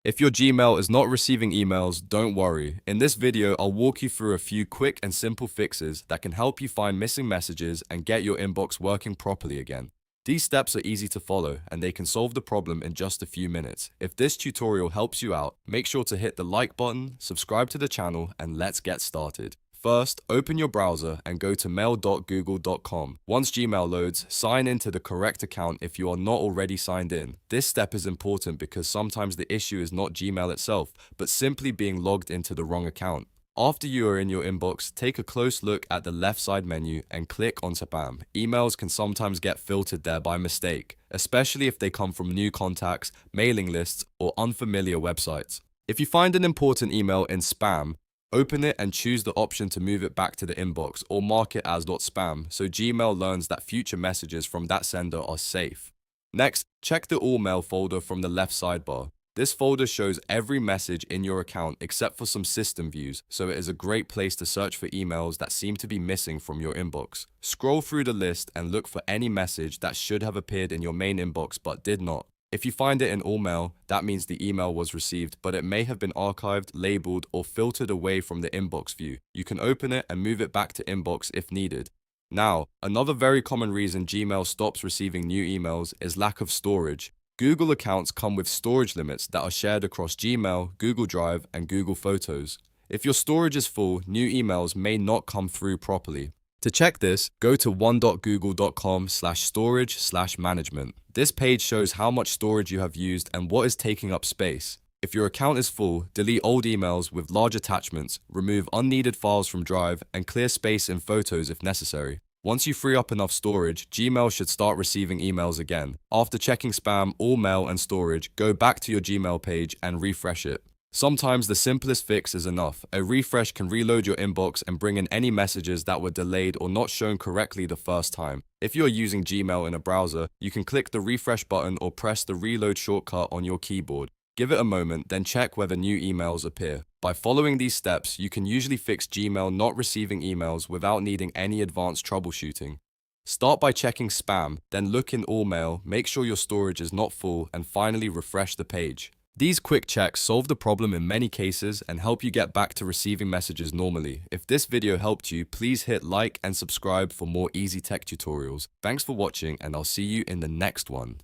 If your Gmail is not receiving emails, don't worry. In this video, I'll walk you through a few quick and simple fixes that can help you find missing messages and get your inbox working properly again. These steps are easy to follow and they can solve the problem in just a few minutes. If this tutorial helps you out, make sure to hit the like button, subscribe to the channel, and let's get started. First, open your browser and go to mail.google.com. Once Gmail loads, sign into the correct account if you are not already signed in. This step is important because sometimes the issue is not Gmail itself, but simply being logged into the wrong account. After you are in your inbox, take a close look at the left side menu and click on spam. Emails can sometimes get filtered there by mistake, especially if they come from new contacts, mailing lists, or unfamiliar websites. If you find an important email in spam, open it and choose the option to move it back to the inbox or mark it as .spam so Gmail learns that future messages from that sender are safe. Next, check the All Mail folder from the left sidebar. This folder shows every message in your account except for some system views, so it is a great place to search for emails that seem to be missing from your inbox. Scroll through the list and look for any message that should have appeared in your main inbox but did not. If you find it in All Mail, that means the email was received, but it may have been archived, labeled, or filtered away from the inbox view. You can open it and move it back to inbox if needed. Now, another very common reason Gmail stops receiving new emails is lack of storage. Google accounts come with storage limits that are shared across Gmail, Google Drive, and Google Photos. If your storage is full, new emails may not come through properly. To check this, go to one.google.com/storage/management. This page shows how much storage you have used and what is taking up space. If your account is full, delete old emails with large attachments, remove unneeded files from Drive, and clear space in Photos if necessary. Once you free up enough storage, Gmail should start receiving emails again. After checking spam, all mail, and storage, go back to your Gmail page and refresh it. Sometimes the simplest fix is enough. A refresh can reload your inbox and bring in any messages that were delayed or not shown correctly the first time. If you're using Gmail in a browser, you can click the refresh button or press the reload shortcut on your keyboard. Give it a moment, then check whether new emails appear. By following these steps, you can usually fix Gmail not receiving emails without needing any advanced troubleshooting. Start by checking spam, then look in all mail, make sure your storage is not full, and finally refresh the page. These quick checks solve the problem in many cases and help you get back to receiving messages normally. If this video helped you, please hit like and subscribe for more easy tech tutorials. Thanks for watching, and I'll see you in the next one.